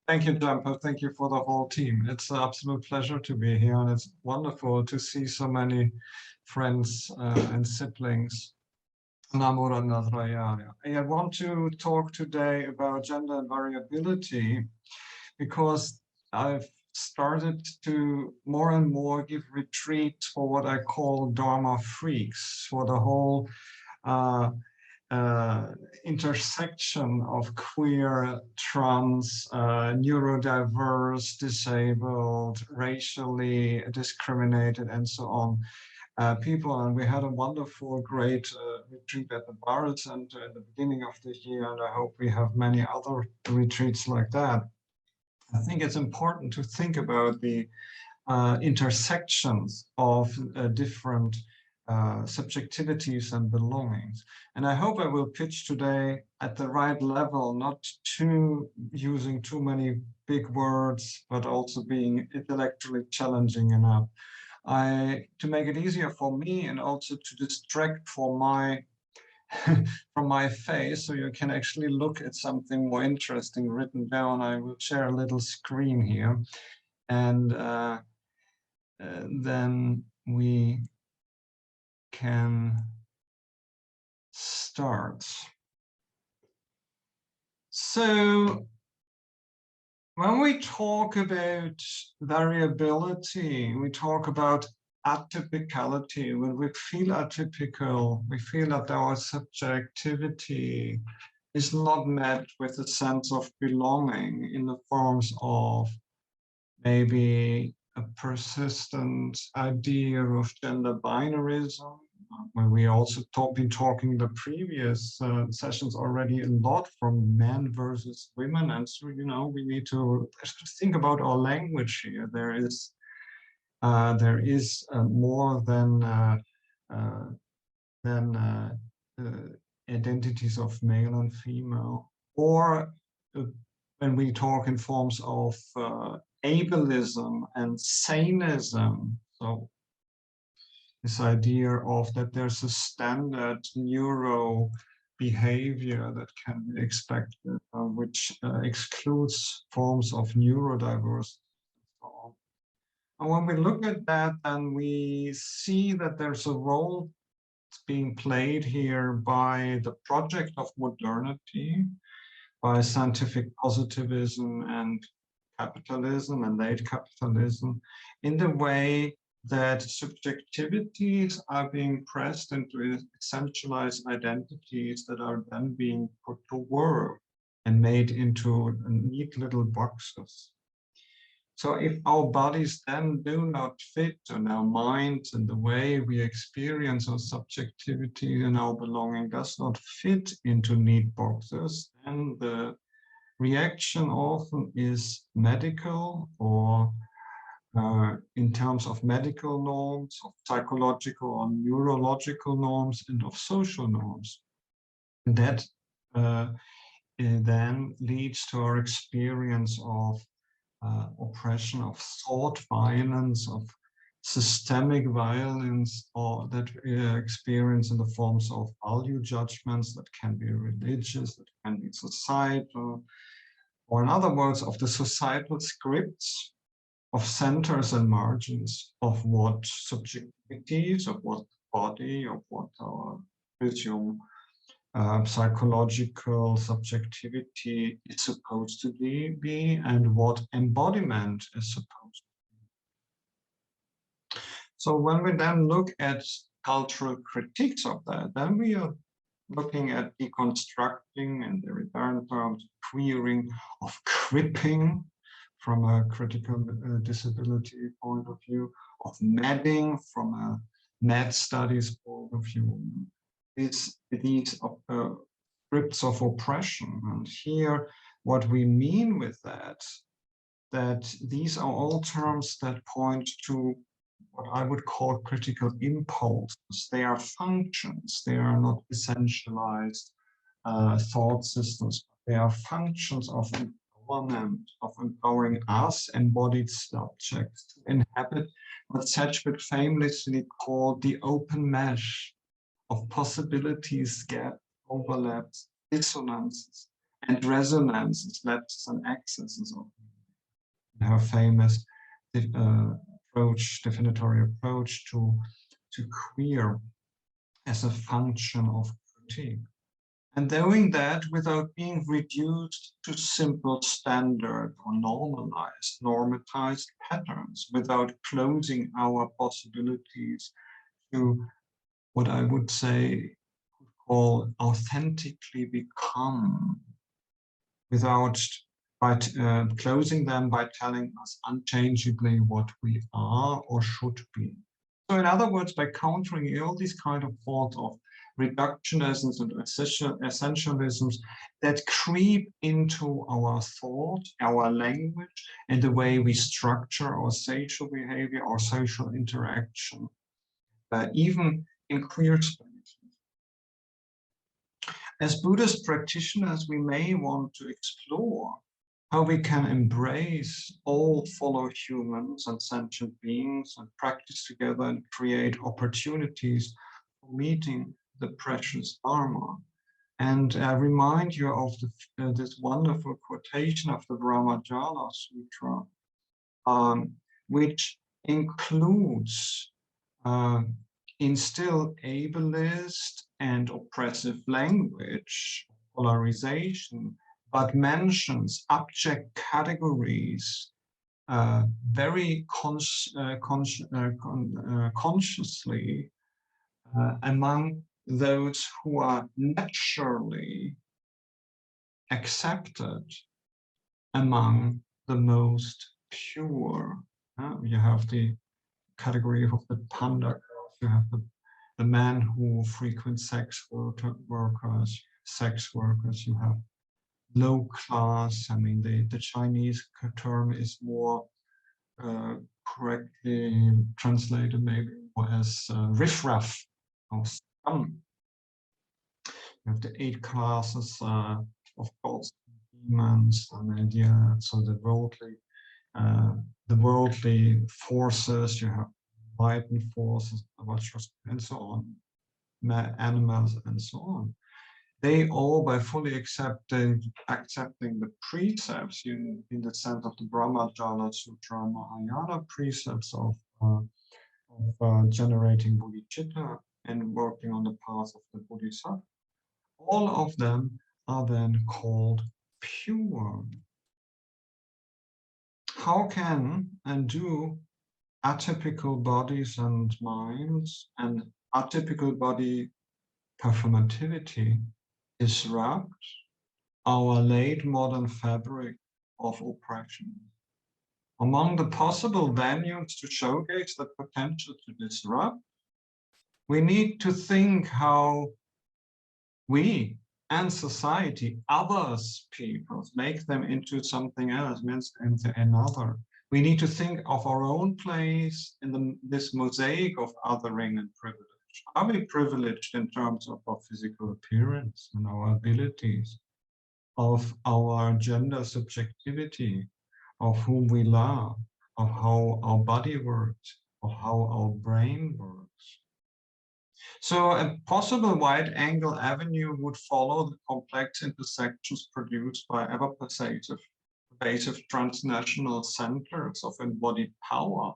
Thank you, Jumper. Thank you for the whole team. It's an absolute pleasure to be here, and it's wonderful to see so many friends and siblings. Namo Ratnathraya. I want to talk today about gender and variability because I've started to more and more give retreats for what I call Dharma freaks, for the whole intersection of queer, trans, neurodiverse, disabled, racially discriminated, and so on people. And we had a wonderful, great retreat at the Barrett Center at the beginning of the year, and I hope we have many other retreats like that. I think it's important to think about the intersections of different subjectivities and belongings. And I hope I will pitch today at the right level, not using too many big words, but also being intellectually challenging enough. To make it easier for me and also to distract from my from my face, so you can actually look at something more interesting written down, I will share a little screen here, and then we can start. So when we talk about variability, we talk about atypicality. When we feel atypical, we feel that our subjectivity is not met with a sense of belonging in the forms of maybe a persistent idea of gender binarism, when we also been talking the previous sessions already a lot from men versus women. And so, you know, we need to think about our language here. There is more than identities of male and female, or when we talk in forms of ableism and saneism. So this idea of that there's a standard neuro behavior that can be expected, which excludes forms of neurodiversity. And when we look at that, then we see that there's a role being played here by the project of modernity, by scientific positivism and capitalism and late capitalism, in the way that subjectivities are being pressed into essentialized identities that are then being put to work and made into neat little boxes. So if our bodies then do not fit on our minds and the way we experience our subjectivity and our belonging does not fit into neat boxes, then the reaction often is medical, or in terms of medical norms, of psychological or neurological norms, and of social norms. And that then leads to our experience of oppression, of thought violence, of systemic violence, or that we experience in the forms of value judgments that can be religious, that can be societal, or in other words, of the societal scripts of centers and margins of what subjectivities, of what body, of what our presume psychological subjectivity is supposed to be, and what embodiment is supposed to be. So when we then look at cultural critiques of that, then we are looking at deconstructing, and the return terms, queering, of cripping from a critical disability point of view, of medding from a med studies point of view. These scripts of oppression. And here, what we mean with that these are all terms that point to what I would call critical impulses. They are functions. They are not essentialized thought systems. They are functions of empowerment, of empowering us, embodied subjects, to inhabit what Sedgwick famously called the open mesh of possibilities, gaps, overlaps, dissonances, and resonances, lapses and excesses of her famous definitory approach to queer as a function of critique. And doing that without being reduced to simple standard or normatized patterns, without closing our possibilities to what I would say call authentically become, without closing them by telling us unchangeably what we are or should be. So in other words, by countering all these kind of thoughts of reductionisms and essentialisms that creep into our thought, our language, and the way we structure our social behavior, our social interaction, even in queer spaces. As Buddhist practitioners, we may want to explore how we can embrace all fellow humans and sentient beings and practice together and create opportunities for meeting the precious Dharma. And I remind you of this wonderful quotation of the Brahmajala Sutra, which includes in still ableist and oppressive language, polarization, but mentions object categories very consciously among those who are naturally accepted among the most pure. You have the category of the panda, you have the men who frequent sex workers, you have low class. I mean, the Chinese term is more correctly translated maybe as riffraff or scum. You have the 8 classes of gods, demons, and so the worldly forces. You have enlightened forces, and so on, animals, and so on. They all, by fully accepting the precepts in the sense of the Brahmajala Sutra, Mahayana precepts of generating bodhicitta and working on the path of the Bodhisattva, all of them are then called pure. How can and do atypical bodies and minds and atypical body performativity disrupt our late modern fabric of oppression? Among the possible venues to showcase the potential to disrupt, we need to think how we and society, others, peoples, make them into something else, into another. We need to think of our own place in this mosaic of othering and privilege. Are we privileged in terms of our physical appearance and our abilities, of our gender subjectivity, of whom we love, of how our body works, of how our brain works? So a possible wide-angle avenue would follow the complex intersections produced by ever-pervasive transnational centers of embodied power,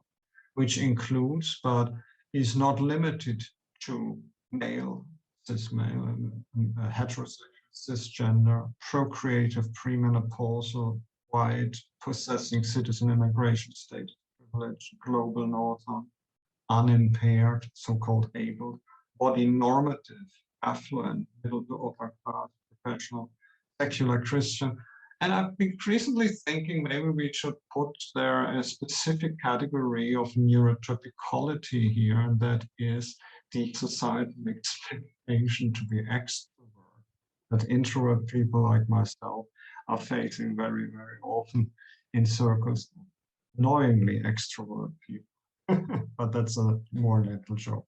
which includes but is not limited to male, cis-male, and heterosexual, cisgender, procreative, premenopausal, white, possessing citizen immigration status, privilege, global northern, unimpaired, so-called able, body normative, affluent, middle to upper class, professional, secular Christian. And I've been recently thinking maybe we should put there a specific category of neurotypicality here, and that is the societal expectation to be extrovert, that introvert people like myself are facing very, very often in circles, annoyingly extrovert people. But that's a more little joke.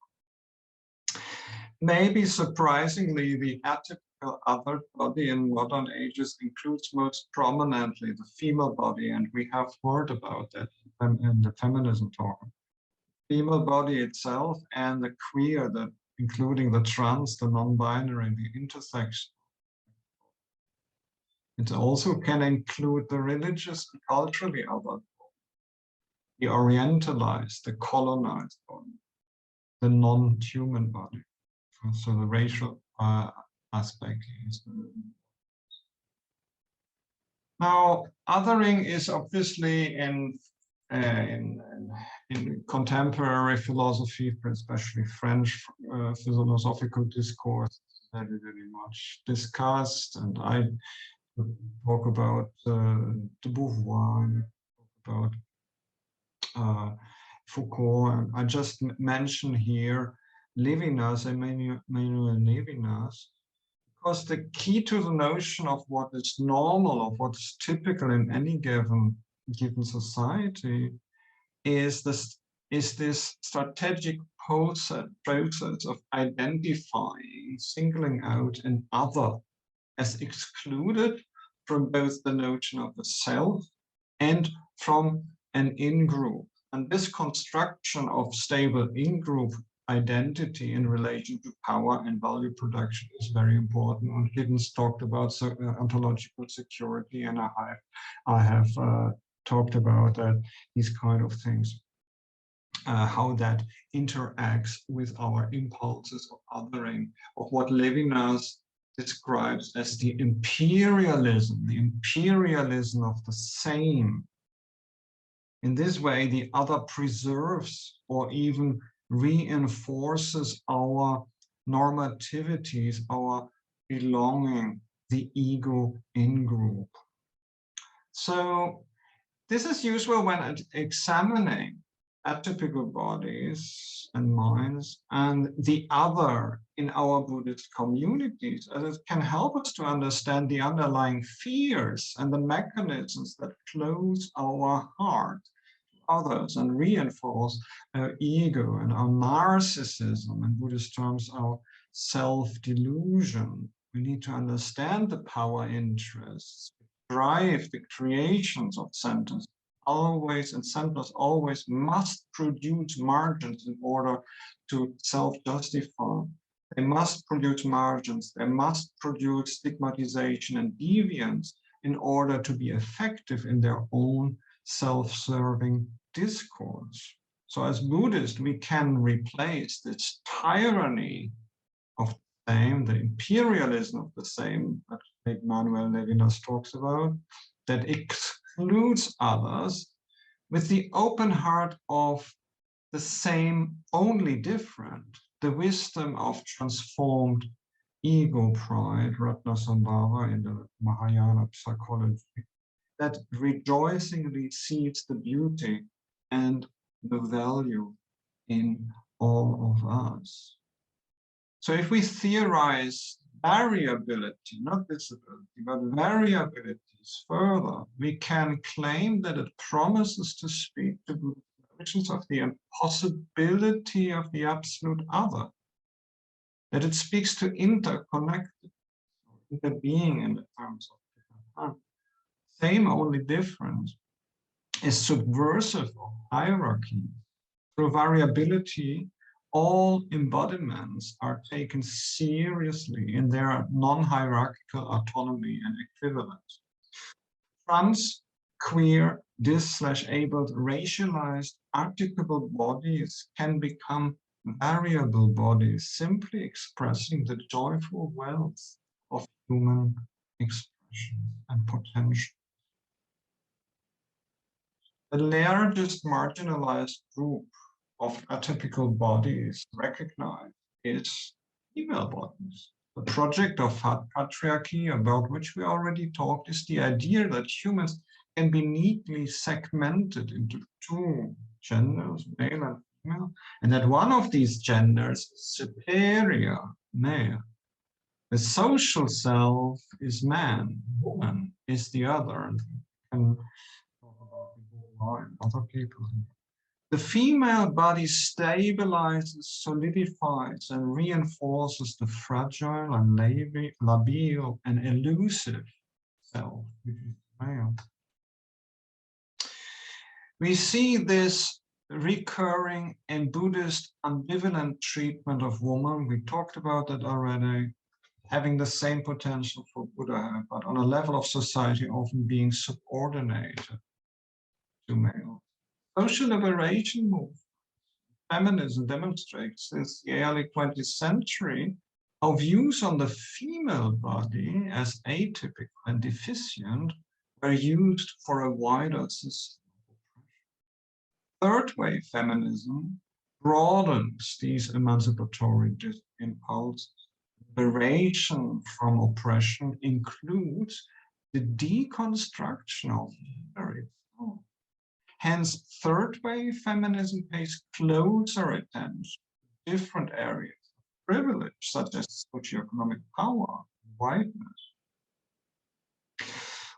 Maybe surprisingly, the atypical other body in modern ages includes most prominently the female body, and we have heard about that in the feminism talk. Female body itself and the queer, including the trans, the non-binary, and the intersex. It also can include the religious and culturally other, the orientalized, the colonized body, the non-human body. So the racial aspect is. Now, othering is obviously in contemporary philosophy, especially French philosophical discourse, very, very much discussed. And I talk about de Beauvoir, about Foucault, and I just mention here Levinas, Emmanuel Levinas, because the key to the notion of what is normal, of what is typical in any given society, is this strategic process of identifying, singling out an other as excluded from both the notion of the self and from an in-group. And this construction of stable in-group identity in relation to power and value production is very important. And Giddens talked about ontological security, and I have talked about these kind of things, how that interacts with our impulses of othering, of what Levinas describes as the imperialism of the same. In this way, the other preserves or even reinforces our normativities, our belonging, the ego in group. So this is useful when examining atypical bodies and minds and the other in our Buddhist communities, as it can help us to understand the underlying fears and the mechanisms that close our heart others and reinforce our ego and our narcissism, in Buddhist terms, our self-delusion. We need to understand the power interests, drive the creations of centers. Always, and centers always must produce margins in order to self-justify. They must produce margins, they must produce stigmatization and deviance in order to be effective in their own self-serving discourse. So as Buddhists, we can replace this tyranny of the same, the imperialism of the same that Emmanuel Levinas talks about, that excludes others, with the open heart of the same, only different, the wisdom of transformed ego pride, Ratnasambhava in the Mahayana psychology, that rejoicingly sees the beauty and the value in all of us. So if we theorize variability, not disability, but variabilities further, we can claim that it promises to speak to notions of the impossibility of the absolute other, that it speaks to interconnectedness, interbeing in the terms of different times. Same, only different, is subversive of hierarchy. Through variability, all embodiments are taken seriously in their non-hierarchical autonomy and equivalence. Trans, queer, dis/abled, racialized, articulable bodies can become variable bodies, simply expressing the joyful wealth of human expression and potential. The largest marginalized group of atypical bodies recognized is female bodies. The project of patriarchy, about which we already talked, is the idea that humans can be neatly segmented into two genders, male and female, and that one of these genders is superior, male. The social self is man, woman is the other, and we can talk about and other people. The female body stabilizes, solidifies, and reinforces the fragile and labial and elusive self, which is male. We see this recurring in Buddhist ambivalent treatment of woman. We talked about that already, having the same potential for Buddha, but on a level of society often being subordinated to male. Social liberation movement, feminism demonstrates since the early 20th century how views on the female body as atypical and deficient were used for a wider system. Third wave feminism broadens these emancipatory impulses. Liberation from oppression includes the deconstruction of gender itself. Hence, third wave feminism pays closer attention to different areas of privilege, such as socioeconomic power, whiteness.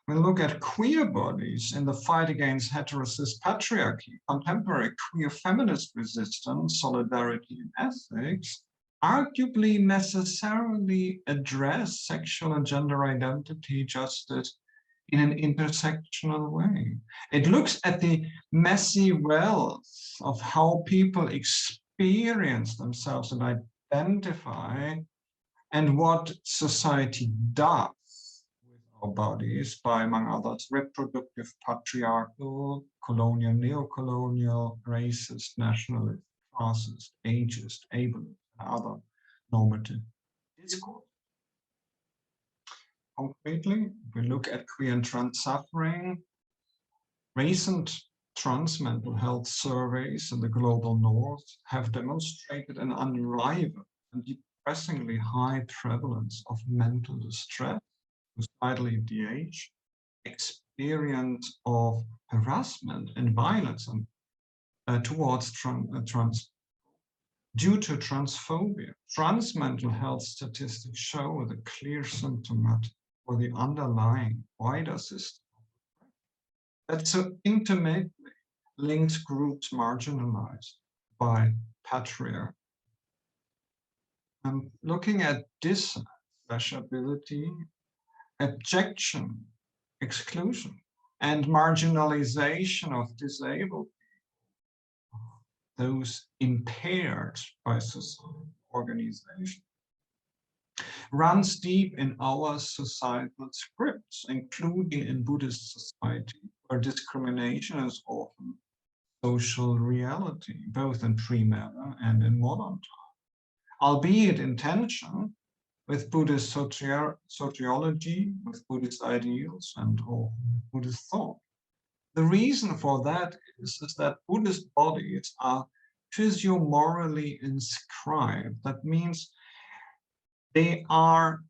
When we look at queer bodies in the fight against heterosis patriarchy, contemporary queer feminist resistance, solidarity, and ethics arguably necessarily address sexual and gender identity justice in an intersectional way. It looks at the messy wells of how people experience themselves and identify, and what society does with our bodies by, among others, reproductive, patriarchal, colonial, neo-colonial, racist, nationalist, classist, ageist, ableist, and other normative discourse. Concretely, if we look at queer and trans suffering, recent trans mental health surveys in the global north have demonstrated an unrivaled and depressingly high prevalence of mental distress, suicidal ideation, experience of harassment and violence towards trans due to transphobia. Trans mental health statistics show the clear symptomatic for the underlying wider system that so intimately links groups marginalized by patriarchy. And looking at disability, abjection, exclusion, and marginalization of disabled people, those impaired by societal organization, runs deep in our societal scripts, including in Buddhist society, where discrimination is often social reality, both in pre-modern and in modern times, albeit in tension with Buddhist sociology, with Buddhist ideals, and Buddhist thought. The reason for that is that Buddhist bodies are physio-morally inscribed. That means they are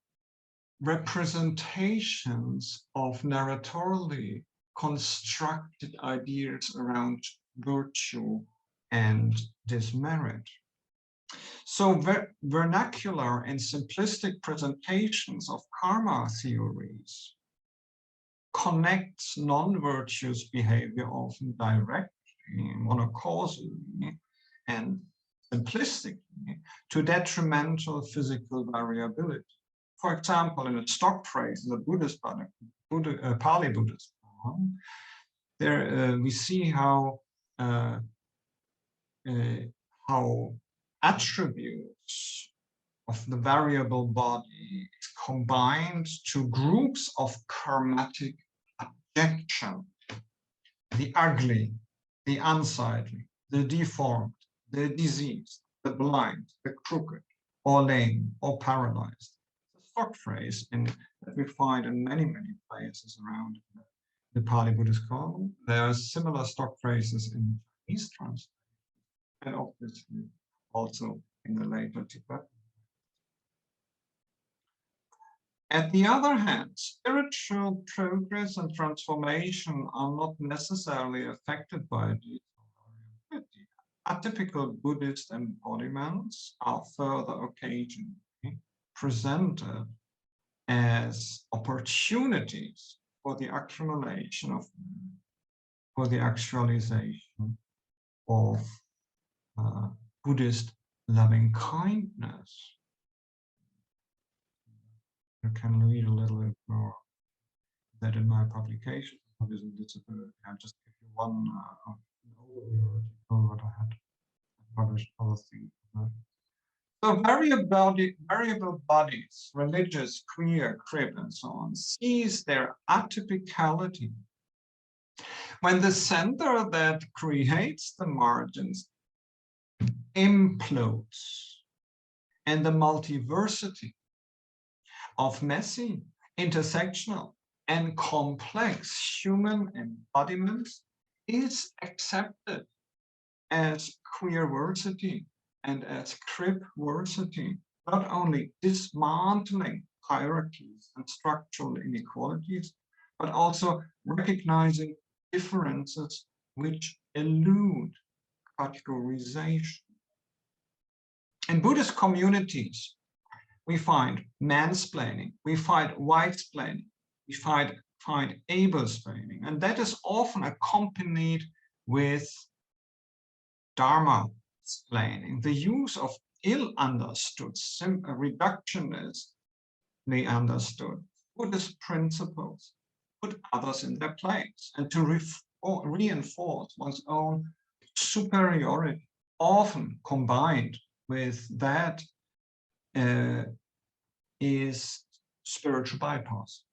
representations of narratorily constructed ideas around virtue and dismerit. So vernacular and simplistic presentations of karma theories connects non-virtuous behavior often directly, monocausally, and simplistically to detrimental physical variability. For example, in a stock phrase in the Buddhist Pali Buddhist form, there we see how attributes of the variable body is combined to groups of karmatic abjection: the ugly, the unsightly, the deformed, the diseased, the blind, the crooked, or lame, or paralyzed. It's a stock phrase that we find in many, many places around the Pali Buddhist canon. There are similar stock phrases in Chinese translation, and obviously also in the later Tibetan. At the other hand, spiritual progress and transformation are not necessarily affected by these variability. Atypical Buddhist embodiments are further occasionally presented as opportunities for the accumulation of, for the actualization of Buddhist loving kindness. You can read a little bit more that in my publication, Buddhism and Dis. I'll just give you one overview article that I had published other things. So variable bodies, religious, queer, crib, and so on, sees their atypicality When the center that creates the margins implodes, and the multiversity of messy, intersectional, and complex human embodiments is accepted as queerversity and as cripversity, not only dismantling hierarchies and structural inequalities, but also recognizing differences which elude categorization. In Buddhist communities, we find mansplaining, we find whitesplaining, we find ablesplaining, and that is often accompanied with dharma-splaining, the use of ill-understood, reductionistly understood Buddhist principles, put others in their place, and to reinforce one's own superiority, often combined with that is spiritual bypass.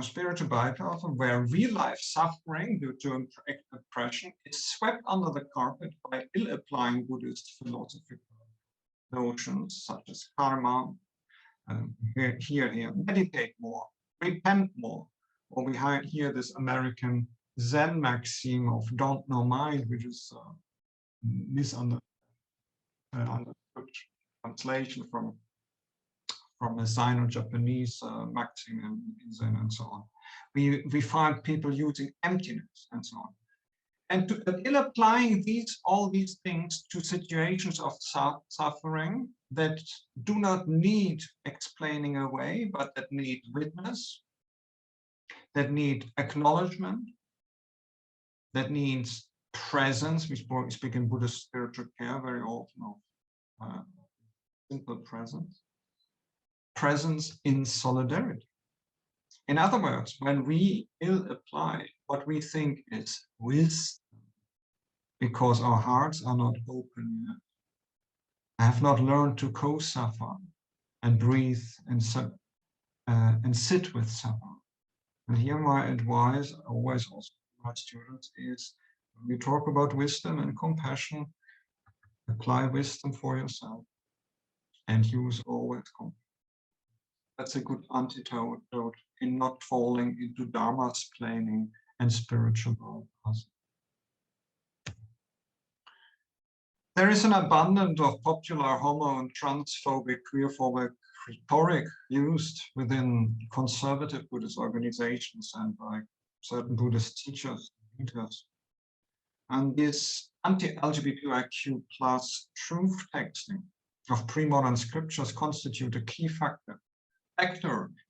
Spiritual bypass, where real life suffering due to oppression is swept under the carpet by ill-applying Buddhist philosophical notions such as karma, here, meditate more, repent more, or we hear this American Zen maxim of don't know mind, which is misunderstood translation from a Sino-Japanese maxim in Zen and so on. We find people using emptiness and so on. And in applying all these things to situations of suffering that do not need explaining away, but that need witness, that need acknowledgement, that needs presence. We speak in Buddhist spiritual care very often of simple presence. Presence in solidarity. In other words, when we ill-apply what we think is wisdom, because our hearts are not open yet, have not learned to co-suffer and breathe and sit with suffering. And here my advice, always also to my students, is when we talk about wisdom and compassion, apply wisdom for yourself and use always compassion. That's a good antidote in not falling into dharma-splaining and spiritual bypass. There is an abundance of popular homo and transphobic, queerphobic rhetoric used within conservative Buddhist organizations and by certain Buddhist teachers and leaders. And this anti-LGBTIQ+ truth texting of pre-modern scriptures constitute a key factor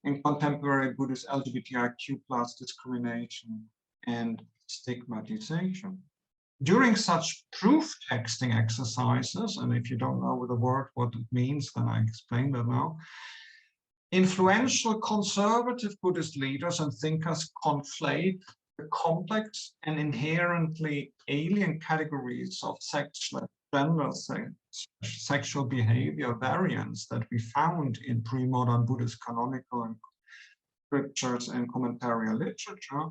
in contemporary Buddhist LGBTIQ+ discrimination and stigmatization. During such proof texting exercises, and if you don't know the word, what it means, then I explain that now, influential conservative Buddhist leaders and thinkers conflate the complex and inherently alien categories of sexual gender, sexual behavior variants that we found in pre-modern Buddhist canonical and scriptures and commentarial literature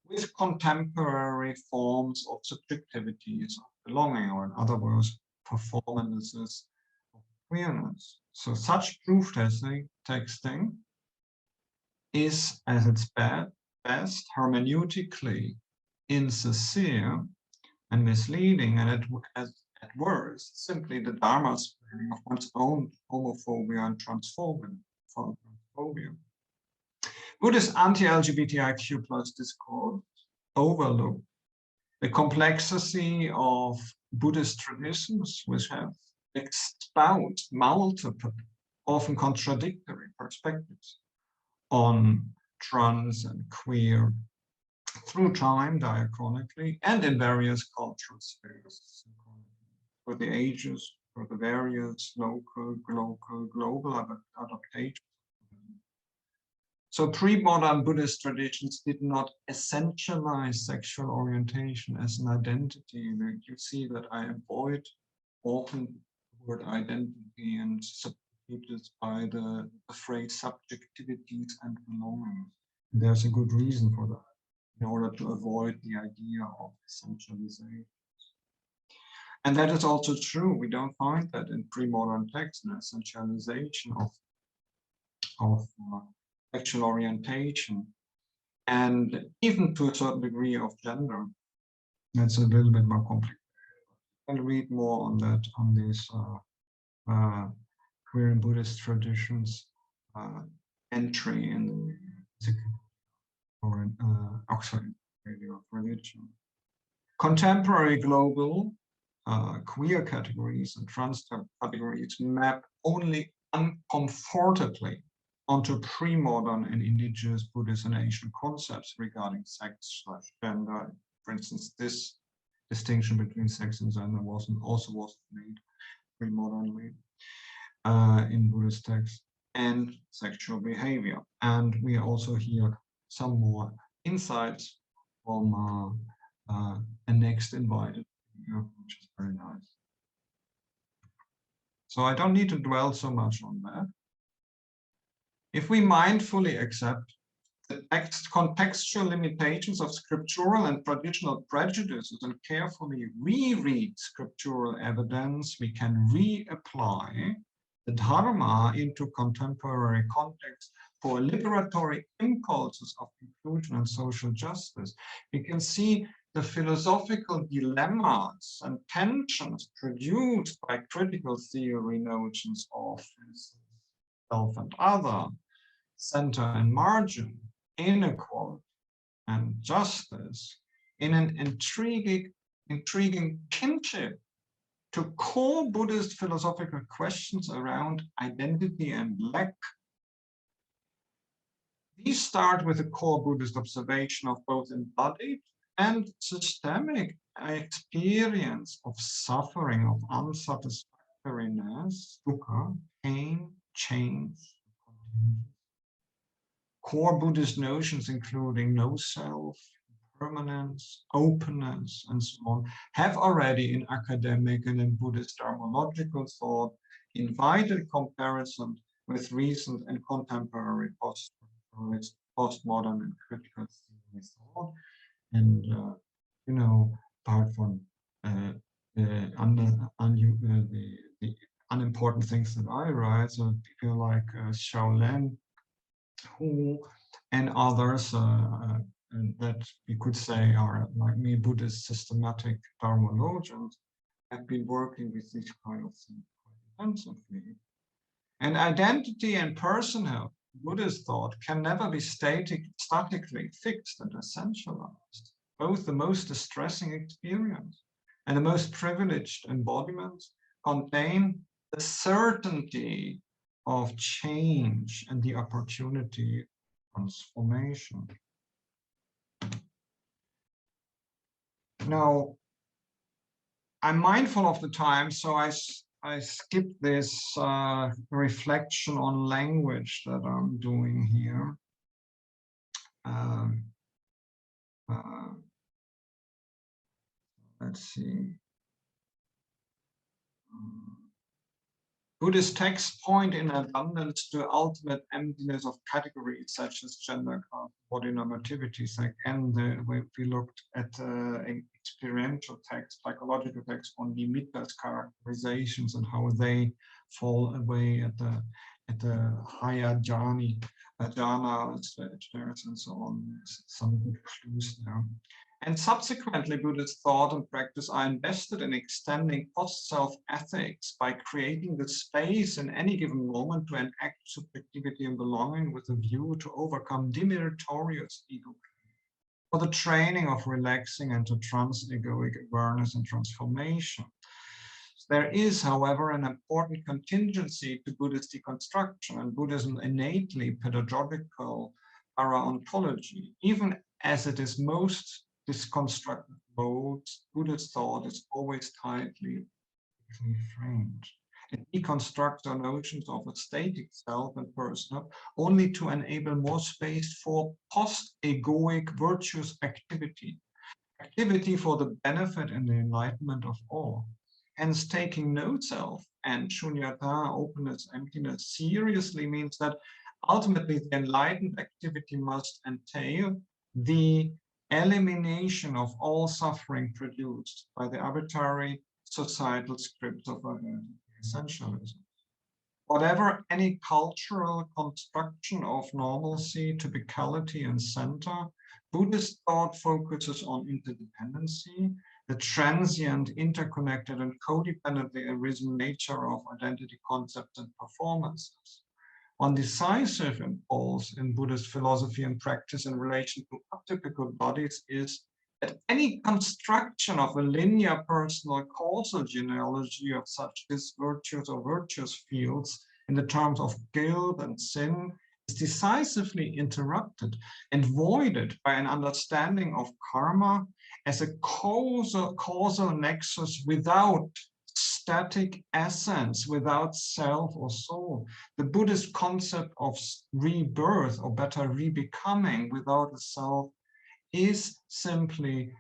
with contemporary forms of subjectivities of belonging, or in other words, performances of queerness. So such proof texting is, as its best, hermeneutically insincere and misleading, and at worst, simply the dharma-splaining of one's own homophobia and transphobia. Buddhist anti-LGBTIQ+ discourse overlook the complexity of Buddhist traditions, which have espoused multiple, often contradictory perspectives on trans and queer through time, diachronically, and in various cultural spheres, for the ages, for the various local, global adaptations. So pre-modern Buddhist traditions did not essentialize sexual orientation as an identity. You see that I avoid often the word identity and substitute it by the phrase subjectivities and belongings. There's a good reason for that. in order to avoid the idea of essentialization. And that is also true. We don't find that in pre-modern texts, an essentialization of sexual orientation, and even to a certain degree of gender. That's a little bit more complicated. I'll read more on that, on these queer and Buddhist traditions entry in the or Oxford of Religion. Contemporary global queer categories and trans categories map only uncomfortably onto pre-modern and indigenous Buddhist and Asian concepts regarding sex/gender. For instance, this distinction between sex and gender also wasn't made pre-modernly in Buddhist texts, and sexual behavior. And we also hear some more insights from a next invited, which is very nice. So I don't need to dwell so much on that. If we mindfully accept the contextual limitations of scriptural and traditional prejudices and carefully reread scriptural evidence, we can reapply the Dharma into contemporary context for liberatory impulses of inclusion and social justice. We can see the philosophical dilemmas and tensions produced by critical theory notions of self and other, center and margin, inequality and justice in an intriguing kinship to core Buddhist philosophical questions around identity and lack. These start with a core Buddhist observation of both embodied and systemic experience of suffering, of unsatisfactoriness, dukkha, pain, change. Core Buddhist notions, including no self, permanence, openness, and so on, have already in academic and in Buddhist dharmological thought invited comparison with recent and contemporary postmodern and critical theory thought. And you know, apart from the unimportant things that I write, so people like Shaolin, Hu, and others that we could say are like me, Buddhist systematic dharmologians, have been working with these kind of things quite intensively. And identity and personhood, Buddhist thought, can never be statically fixed and essentialized. Both the most distressing experience and the most privileged embodiments contain the certainty of change and the opportunity of transformation. Now, I'm mindful of the time, so I skip this reflection on language that I'm doing here. Let's see. Buddhist texts point in abundance to ultimate emptiness of categories such as gender, class, body normativities. Again, we looked at experiential texts, psychological texts on Nimittas characterizations and how they fall away at the higher jhana stages and so on. Some good clues there. And subsequently, Buddhist thought and practice are invested in extending post-self ethics by creating the space in any given moment to enact subjectivity and belonging with a view to overcome demeritorious ego, for the training of relaxing and to trans-egoic awareness and transformation. There is, however, an important contingency to Buddhist deconstruction and Buddhism innately pedagogical para-ontology, even as it is most disconstructive modes, Buddhist thought is always tightly framed. It deconstructs our notions of a static self and personal only to enable more space for post-egoic virtuous activity for the benefit and the enlightenment of all. Hence, taking no self and shunyata, openness, emptiness, seriously means that ultimately the enlightened activity must entail the elimination of all suffering produced by the arbitrary societal scripts of identity essentialism. Whatever any cultural construction of normalcy, typicality, and center, Buddhist thought focuses on interdependency, the transient, interconnected, and codependently arisen nature of identity concepts and performances. One decisive impulse in Buddhist philosophy and practice in relation to atypical bodies is that any construction of a linear personal causal genealogy of such disvirtuous or virtuous fields in the terms of guilt and sin is decisively interrupted and voided by an understanding of karma as a causal nexus without static essence, without self or soul. The Buddhist concept of rebirth, or better, rebecoming without a self, is simply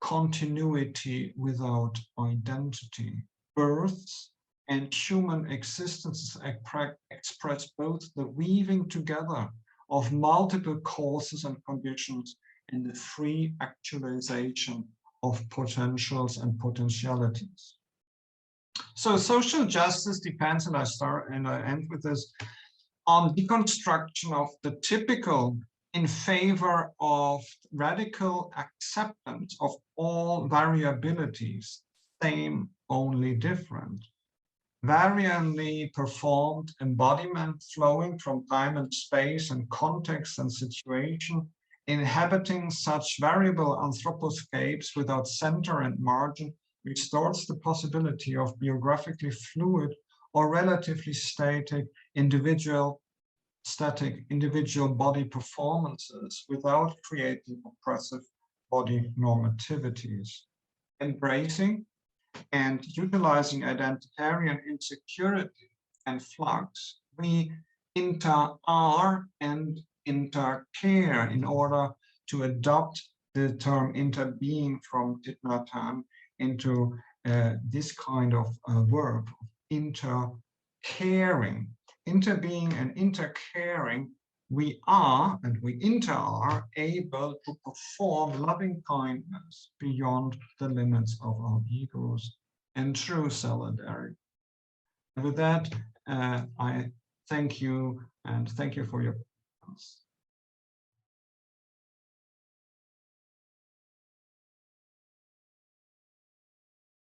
continuity without identity. Births and human existences express both the weaving together of multiple causes and conditions and the free actualization of potentials and potentialities. So social justice depends, and I end with this, on deconstruction of the typical in favor of radical acceptance of all variabilities, same, only different. Variantly performed embodiment flowing from time and space and context and situation, inhabiting such variable anthroposcapes without center and margin, restores the possibility of biographically fluid or relatively static individual body performances without creating oppressive body normativities. Embracing and utilizing identitarian insecurity and flux, we inter-are and inter-care in order to adopt the term interbeing from Thich Nhat Hanh into this kind of verb, inter-caring. Interbeing and intercaring, we are and we inter-are able to perform loving kindness beyond the limits of our egos and true solidarity. And with that, I thank you and thank you for your comments.